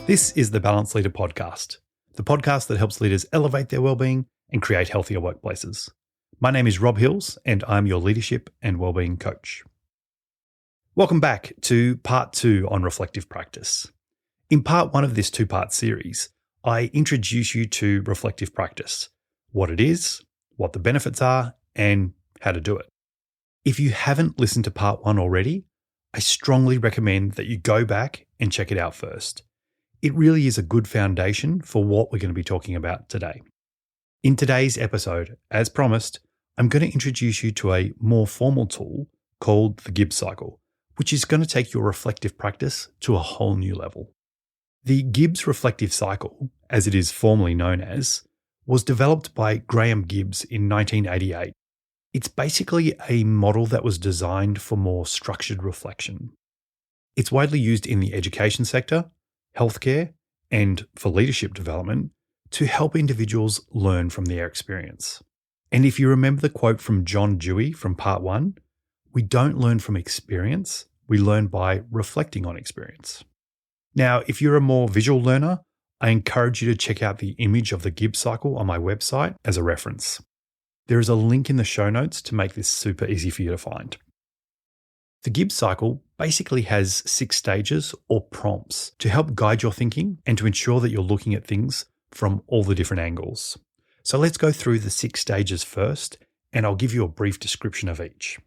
This is the Balanced Leader Podcast, the podcast that helps leaders elevate their well-being and create healthier workplaces. My name is Rob Hills, and I'm your leadership and well-being coach. Welcome back to part 2 on reflective practice. In part 1 of this 2-part series, I introduce you to reflective practice, what it is, what the benefits are, and how to do it. If you haven't listened to part 1 already, I strongly recommend that you go back and check it out first. It really is a good foundation for what we're going to be talking about today. In today's episode, as promised, I'm going to introduce you to a more formal tool called the Gibbs Cycle, which is going to take your reflective practice to a whole new level. The Gibbs Reflective Cycle, as it is formally known as, was developed by Graham Gibbs in 1988. It's basically a model that was designed for more structured reflection. It's widely used in the education sector, healthcare, and for leadership development to help individuals learn from their experience. And if you remember the quote from John Dewey from part 1, we don't learn from experience, we learn by reflecting on experience. Now, if you're a more visual learner, I encourage you to check out the image of the Gibbs Cycle on my website as a reference. There is a link in the show notes to make this super easy for you to find. The Gibbs Cycle basically has 6 stages or prompts to help guide your thinking and to ensure that you're looking at things from all the different angles. So let's go through the 6 stages first, and I'll give you a brief description of each.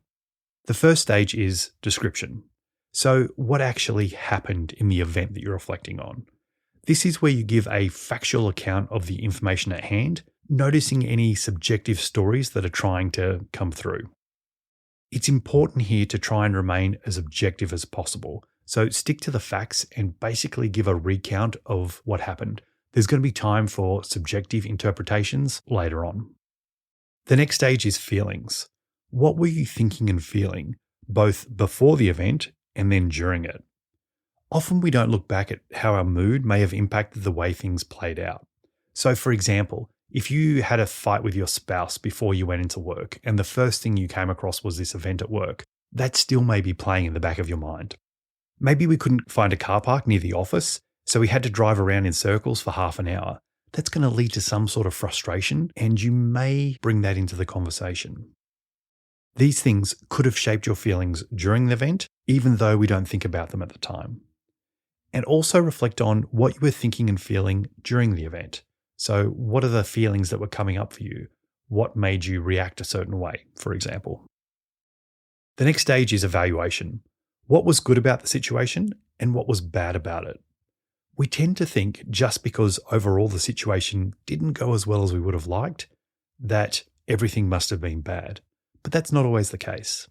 The first stage is description. So what actually happened in the event that you're reflecting on? This is where you give a factual account of the information at hand, noticing any subjective stories that are trying to come through. It's important here to try and remain as objective as possible. So stick to the facts and basically give a recount of what happened. There's going to be time for subjective interpretations later on. The next stage is feelings. What were you thinking and feeling, both before the event and then during it? Often we don't look back at how our mood may have impacted the way things played out. So for example, if you had a fight with your spouse before you went into work and the first thing you came across was this event at work, that still may be playing in the back of your mind. Maybe we couldn't find a car park near the office, so we had to drive around in circles for half an hour. That's going to lead to some sort of frustration, and you may bring that into the conversation. These things could have shaped your feelings during the event, even though we don't think about them at the time. And also reflect on what you were thinking and feeling during the event. So what are the feelings that were coming up for you? What made you react a certain way, for example? The next stage is evaluation. What was good about the situation and what was bad about it? We tend to think just because overall the situation didn't go as well as we would have liked, that everything must have been bad. But that's not always the case.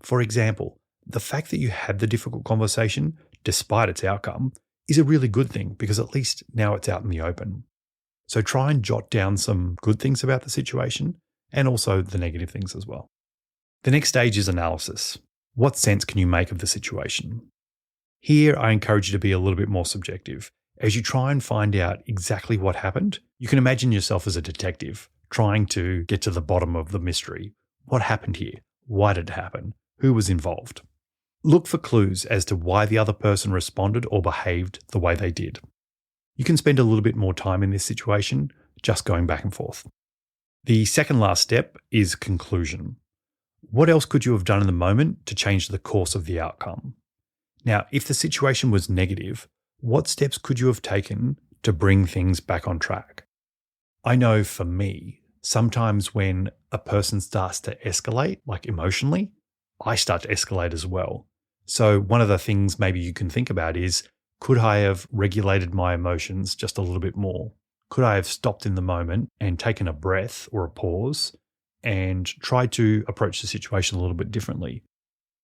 For example, the fact that you had the difficult conversation, despite its outcome, is a really good thing because at least now it's out in the open. So try and jot down some good things about the situation and also the negative things as well. The next stage is analysis. What sense can you make of the situation? Here, I encourage you to be a little bit more subjective. As you try and find out exactly what happened, you can imagine yourself as a detective trying to get to the bottom of the mystery. What happened here? Why did it happen? Who was involved? Look for clues as to why the other person responded or behaved the way they did. You can spend a little bit more time in this situation, just going back and forth. The second last step is conclusion. What else could you have done in the moment to change the course of the outcome? Now, if the situation was negative, what steps could you have taken to bring things back on track? I know for me, sometimes when a person starts to escalate, like emotionally, I start to escalate as well. So one of the things maybe you can think about is, could I have regulated my emotions just a little bit more? Could I have stopped in the moment and taken a breath or a pause and tried to approach the situation a little bit differently?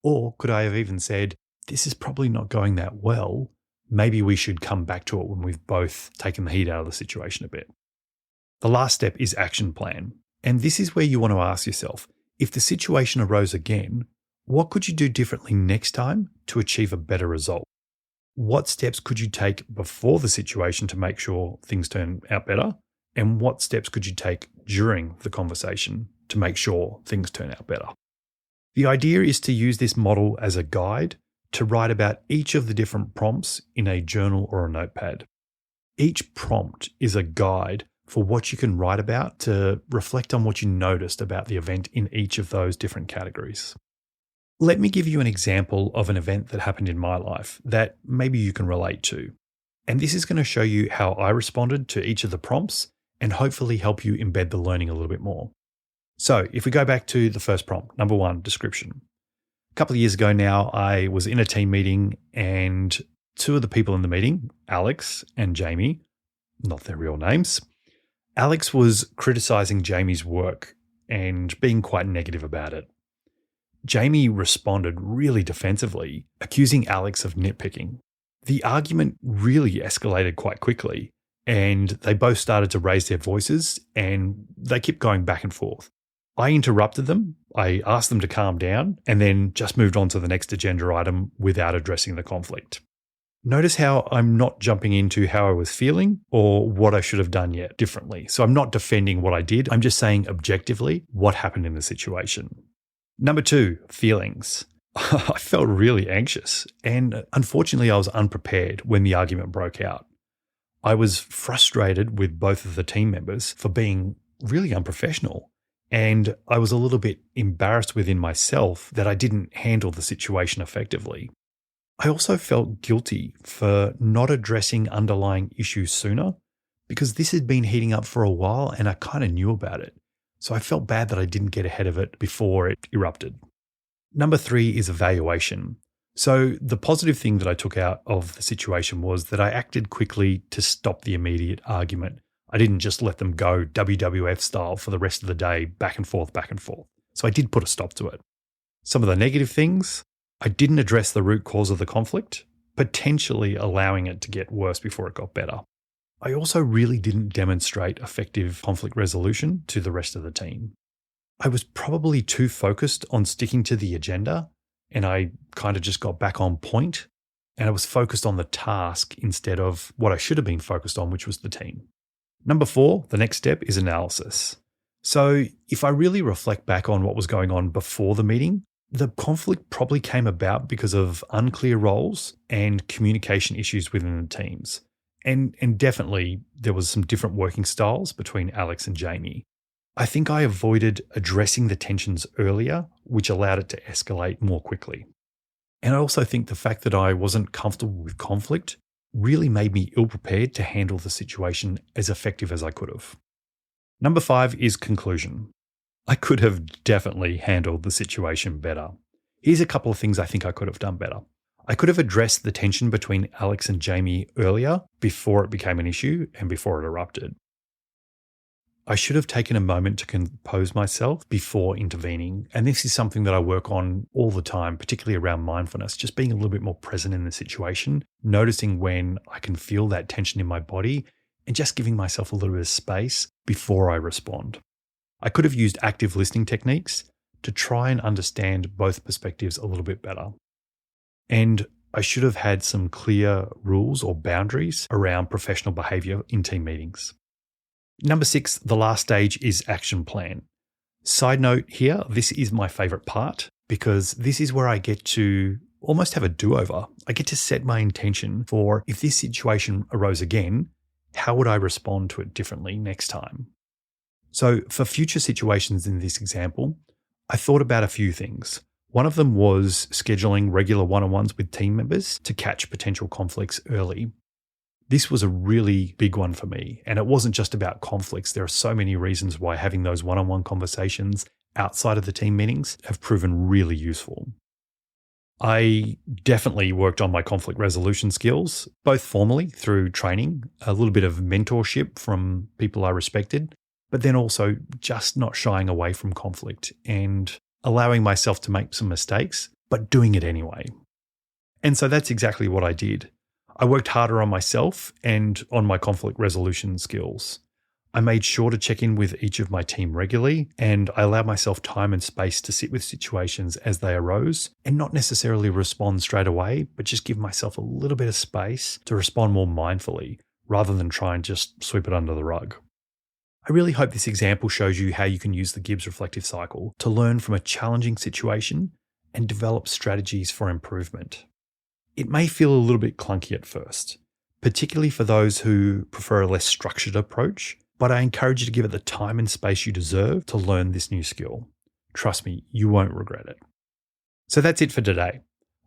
Or could I have even said, this is probably not going that well. Maybe we should come back to it when we've both taken the heat out of the situation a bit. The last step is action plan. And this is where you want to ask yourself, if the situation arose again, what could you do differently next time to achieve a better result? What steps could you take before the situation to make sure things turn out better? And what steps could you take during the conversation to make sure things turn out better? The idea is to use this model as a guide to write about each of the different prompts in a journal or a notepad. Each prompt is a guide for what you can write about to reflect on what you noticed about the event in each of those different categories. Let me give you an example of an event that happened in my life that maybe you can relate to. And this is going to show you how I responded to each of the prompts and hopefully help you embed the learning a little bit more. So if we go back to the first prompt, number 1, description. A couple of years ago now, I was in a team meeting and 2 of the people in the meeting, Alex and Jamie, not their real names, Alex was criticizing Jamie's work and being quite negative about it. Jamie responded really defensively, accusing Alex of nitpicking. The argument really escalated quite quickly, and they both started to raise their voices and they kept going back and forth. I interrupted them, I asked them to calm down, and then just moved on to the next agenda item without addressing the conflict. Notice how I'm not jumping into how I was feeling or what I should have done yet differently. So I'm not defending what I did. I'm just saying objectively what happened in the situation. Number 2, feelings. I felt really anxious, and unfortunately I was unprepared when the argument broke out. I was frustrated with both of the team members for being really unprofessional, and I was a little bit embarrassed within myself that I didn't handle the situation effectively. I also felt guilty for not addressing underlying issues sooner because this had been heating up for a while and I kind of knew about it. So I felt bad that I didn't get ahead of it before it erupted. Number 3 is evaluation. So the positive thing that I took out of the situation was that I acted quickly to stop the immediate argument. I didn't just let them go WWF style for the rest of the day, back and forth, back and forth. So I did put a stop to it. Some of the negative things, I didn't address the root cause of the conflict, potentially allowing it to get worse before it got better. I also really didn't demonstrate effective conflict resolution to the rest of the team. I was probably too focused on sticking to the agenda, and I kind of just got back on point, and I was focused on the task instead of what I should have been focused on, which was the team. Number 4, the next step is analysis. So if I really reflect back on what was going on before the meeting, the conflict probably came about because of unclear roles and communication issues within the teams. And definitely there was some different working styles between Alex and Jamie. I think I avoided addressing the tensions earlier, which allowed it to escalate more quickly. And I also think the fact that I wasn't comfortable with conflict really made me ill-prepared to handle the situation as effective as I could have. Number 5 is conclusion. I could have definitely handled the situation better. Here's a couple of things I think I could have done better. I could have addressed the tension between Alex and Jamie earlier before it became an issue and before it erupted. I should have taken a moment to compose myself before intervening. And this is something that I work on all the time, particularly around mindfulness, just being a little bit more present in the situation, noticing when I can feel that tension in my body and just giving myself a little bit of space before I respond. I could have used active listening techniques to try and understand both perspectives a little bit better. And I should have had some clear rules or boundaries around professional behavior in team meetings. Number 6, the last stage is action plan. Side note here, this is my favorite part because this is where I get to almost have a do-over. I get to set my intention for if this situation arose again, how would I respond to it differently next time? So for future situations in this example, I thought about a few things. One of them was scheduling regular one-on-ones with team members to catch potential conflicts early. This was a really big one for me, and it wasn't just about conflicts. There are so many reasons why having those one-on-one conversations outside of the team meetings have proven really useful. I definitely worked on my conflict resolution skills, both formally through training, a little bit of mentorship from people I respected, but then also just not shying away from conflict and allowing myself to make some mistakes, but doing it anyway. And so that's exactly what I did. I worked harder on myself and on my conflict resolution skills. I made sure to check in with each of my team regularly, and I allowed myself time and space to sit with situations as they arose and not necessarily respond straight away, but just give myself a little bit of space to respond more mindfully rather than try and just sweep it under the rug. I really hope this example shows you how you can use the Gibbs reflective cycle to learn from a challenging situation and develop strategies for improvement. It may feel a little bit clunky at first, particularly for those who prefer a less structured approach, but I encourage you to give it the time and space you deserve to learn this new skill. Trust me, you won't regret it. So that's it for today.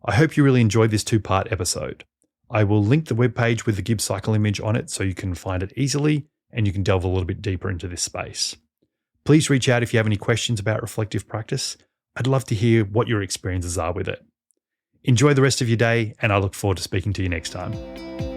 I hope you really enjoyed this 2-part episode. I will link the webpage with the Gibbs Cycle image on it so you can find it easily and you can delve a little bit deeper into this space. Please reach out if you have any questions about reflective practice. I'd love to hear what your experiences are with it. Enjoy the rest of your day, and I look forward to speaking to you next time.